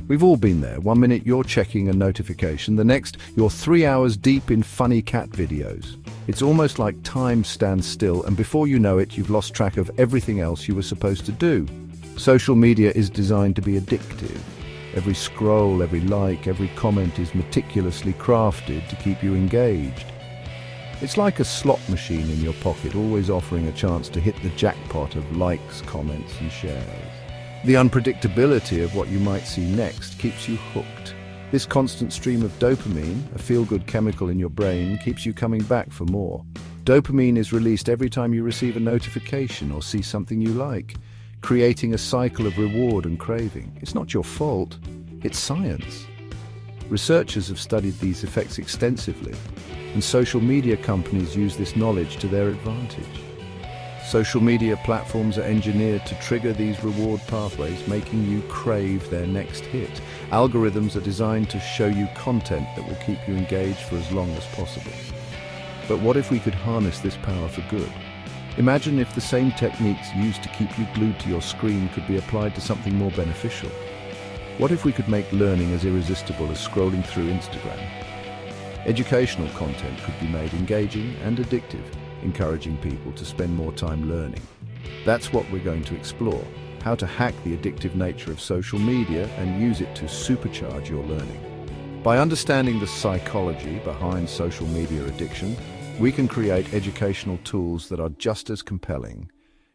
We've all been there. One minute you're checking a notification, the next you're 3 hours deep in funny cat videos. It's almost like time stands still, and before you know it, you've lost track of everything else you were supposed to do. Social media is designed to be addictive. Every scroll, every like, every comment is meticulously crafted to keep you engaged. It's like a slot machine in your pocket, always offering a chance to hit the jackpot of likes, comments, and shares. The unpredictability of what you might see next keeps you hooked. This constant stream of dopamine, a feel-good chemical in your brain, keeps you coming back for more. Dopamine is released every time you receive a notification or see something you like, creating a cycle of reward and craving. It's not your fault, it's science. Researchers have studied these effects extensively, and social media companies use this knowledge to their advantage. Social media platforms are engineered to trigger these reward pathways, making you crave their next hit. Algorithms are designed to show you content that will keep you engaged for as long as possible. But what if we could harness this power for good? Imagine if the same techniques used to keep you glued to your screen could be applied to something more beneficial. What if we could make learning as irresistible as scrolling through Instagram? Educational content could be made engaging and addictive, encouraging people to spend more time learning. That's what we're going to explore, how to hack the addictive nature of social media and use it to supercharge your learning. By understanding the psychology behind social media addiction, we can create educational tools that are just as compelling.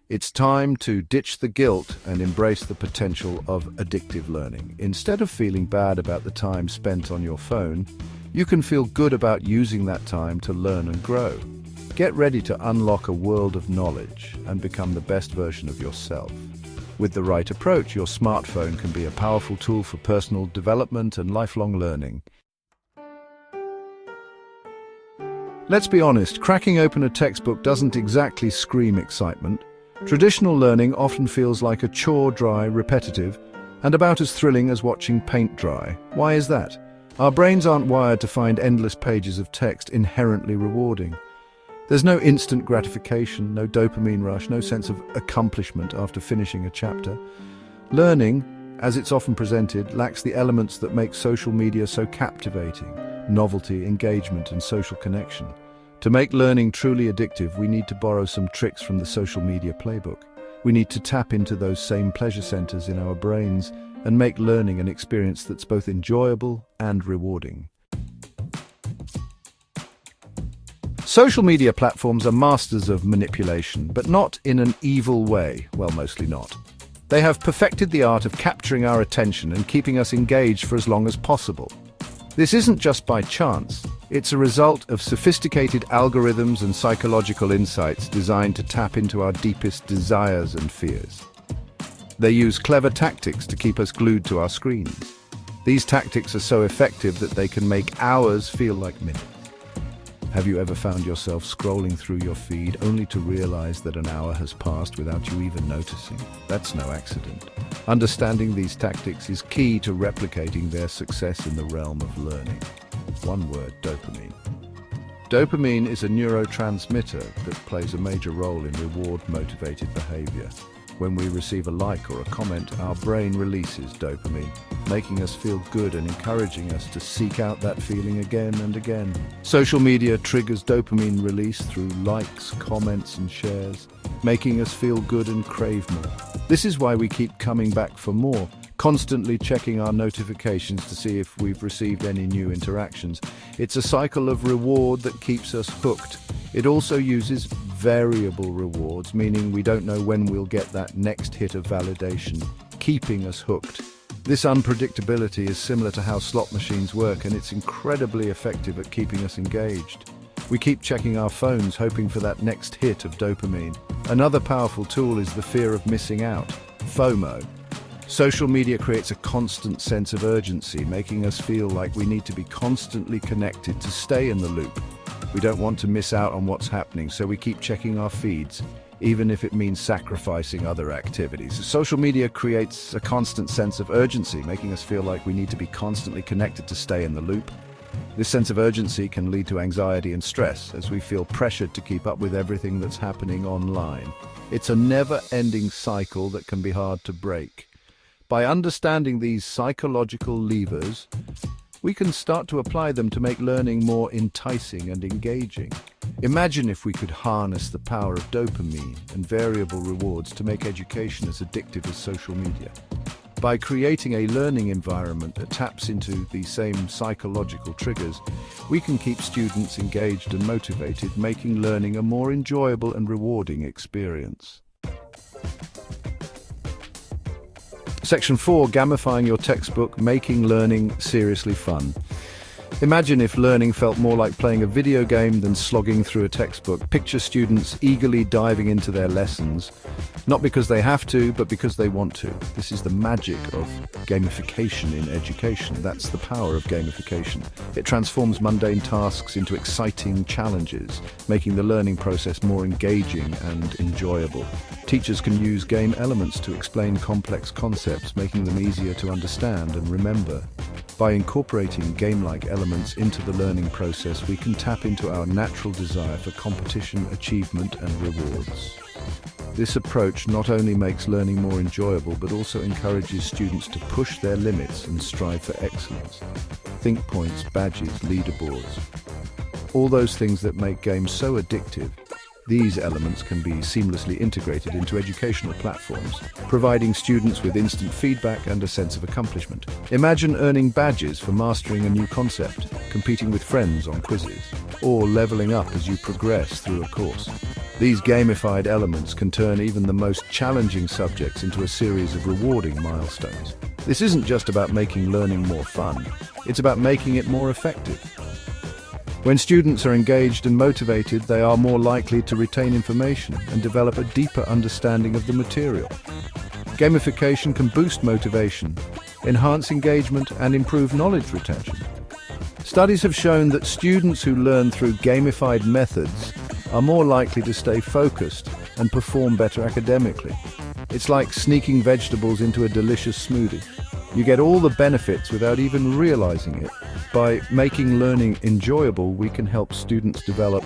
It's time to ditch the guilt and embrace the potential of addictive learning. Instead of feeling bad about the time spent on your phone, you can feel good about using that time to learn and grow. Get ready to unlock a world of knowledge and become the best version of yourself. With the right approach, your smartphone can be a powerful tool for personal development and lifelong learning. Let's be honest, cracking open a textbook doesn't exactly scream excitement. Traditional learning often feels like a chore, dry, repetitive, and about as thrilling as watching paint dry. Why is that? Our brains aren't wired to find endless pages of text inherently rewarding. There's no instant gratification, no dopamine rush, no sense of accomplishment after finishing a chapter. Learning, as it's often presented, lacks the elements that make social media so captivating: novelty, engagement, and social connection. To make learning truly addictive, we need to borrow some tricks from the social media playbook. We need to tap into those same pleasure centers in our brains and make learning an experience that's both enjoyable and rewarding. Social media platforms are masters of manipulation, but not in an evil way. Well, mostly not. They have perfected the art of capturing our attention and keeping us engaged for as long as possible. This isn't just by chance. It's a result of sophisticated algorithms and psychological insights designed to tap into our deepest desires and fears. They use clever tactics to keep us glued to our screens. These tactics are so effective that they can make hours feel like minutes. Have you ever found yourself scrolling through your feed only to realize that an hour has passed without you even noticing? That's no accident. Understanding these tactics is key to replicating their success in the realm of learning. One word: dopamine. Dopamine is a neurotransmitter that plays a major role in reward-motivated behavior. When we receive a like or a comment, our brain releases dopamine, making us feel good and encouraging us to seek out that feeling again and again. Social media triggers dopamine release through likes, comments, and shares, making us feel good and crave more. This is why we keep coming back for more, constantly checking our notifications to see if we've received any new interactions. It's a cycle of reward that keeps us hooked. It also uses variable rewards, meaning we don't know when we'll get that next hit of validation, keeping us hooked. This unpredictability is similar to how slot machines work, and it's incredibly effective at keeping us engaged. We keep checking our phones, hoping for that next hit of dopamine. Another powerful tool is the fear of missing out, FOMO. Social media creates a constant sense of urgency, making us feel like we need to be constantly connected to stay in the loop. We don't want to miss out on what's happening, so we keep checking our feeds, even if it means sacrificing other activities. Social media creates a constant sense of urgency, making us feel like we need to be constantly connected to stay in the loop. This sense of urgency can lead to anxiety and stress, as we feel pressured to keep up with everything that's happening online. It's a never-ending cycle that can be hard to break. By understanding these psychological levers, we can start to apply them to make learning more enticing and engaging. Imagine if we could harness the power of dopamine and variable rewards to make education as addictive as social media. By creating a learning environment that taps into the same psychological triggers, we can keep students engaged and motivated, making learning a more enjoyable and rewarding experience. Section 4, gamifying your textbook, making learning seriously fun. Imagine if learning felt more like playing a video game than slogging through a textbook. Picture students eagerly diving into their lessons, not because they have to, but because they want to. This is the magic of gamification in education. That's the power of gamification. It transforms mundane tasks into exciting challenges, making the learning process more engaging and enjoyable. Teachers can use game elements to explain complex concepts, making them easier to understand and remember. By incorporating game-like elements into the learning process, we can tap into our natural desire for competition, achievement, and rewards. This approach not only makes learning more enjoyable, but also encourages students to push their limits and strive for excellence. Think points, badges, leaderboards. All those things that make games so addictive. These elements can be seamlessly integrated into educational platforms, providing students with instant feedback and a sense of accomplishment. Imagine earning badges for mastering a new concept, competing with friends on quizzes, or leveling up as you progress through a course. These gamified elements can turn even the most challenging subjects into a series of rewarding milestones. This isn't just about making learning more fun, it's about making it more effective. When students are engaged and motivated, they are more likely to retain information and develop a deeper understanding of the material. Gamification can boost motivation, enhance engagement, and improve knowledge retention. Studies have shown that students who learn through gamified methods are more likely to stay focused and perform better academically. It's like sneaking vegetables into a delicious smoothie. You get all the benefits without even realizing it. By making learning enjoyable, we can help students develop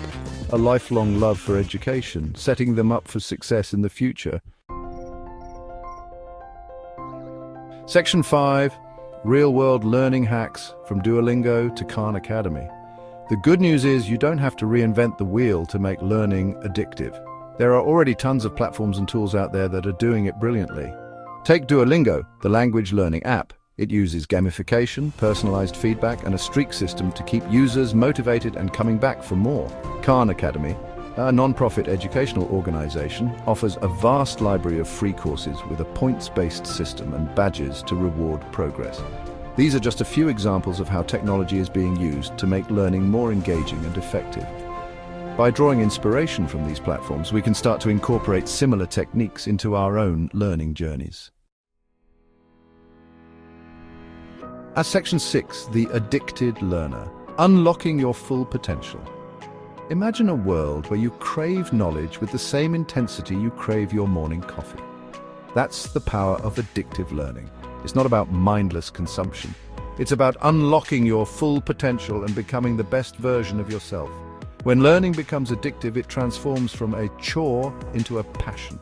a lifelong love for education, setting them up for success in the future. Section 5, Real-World Learning Hacks from Duolingo to Khan Academy. The good news is you don't have to reinvent the wheel to make learning addictive. There are already tons of platforms and tools out there that are doing it brilliantly. Take Duolingo, the language learning app. It uses gamification, personalized feedback, and a streak system to keep users motivated and coming back for more. Khan Academy, a non-profit educational organization, offers a vast library of free courses with a points-based system and badges to reward progress. These are just a few examples of how technology is being used to make learning more engaging and effective. By drawing inspiration from these platforms, we can start to incorporate similar techniques into our own learning journeys. As Section 6, the addicted learner, unlocking your full potential. Imagine a world where you crave knowledge with the same intensity you crave your morning coffee. That's the power of addictive learning. It's not about mindless consumption. It's about unlocking your full potential and becoming the best version of yourself. When learning becomes addictive, it transforms from a chore into a passion.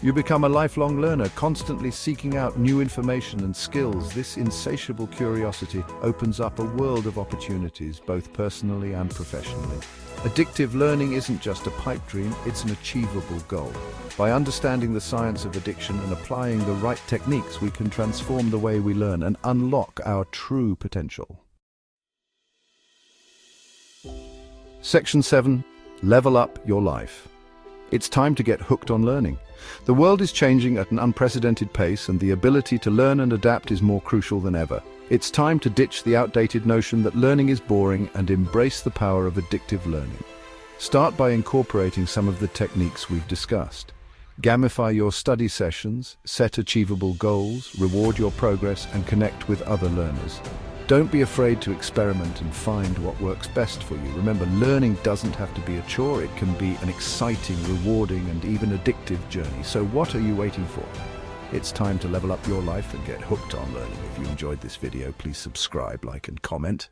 You become a lifelong learner, constantly seeking out new information and skills. This insatiable curiosity opens up a world of opportunities, both personally and professionally. Addictive learning isn't just a pipe dream, it's an achievable goal. By understanding the science of addiction and applying the right techniques, we can transform the way we learn and unlock our true potential. Section 7, level up your life. It's time to get hooked on learning. The world is changing at an unprecedented pace, and the ability to learn and adapt is more crucial than ever. It's time to ditch the outdated notion that learning is boring and embrace the power of addictive learning. Start by incorporating some of the techniques we've discussed. Gamify your study sessions, set achievable goals, reward your progress, and connect with other learners. Don't be afraid to experiment and find what works best for you. Remember, learning doesn't have to be a chore. It can be an exciting, rewarding, and even addictive journey. So what are you waiting for? It's time to level up your life and get hooked on learning. If you enjoyed this video, please subscribe, like, and comment.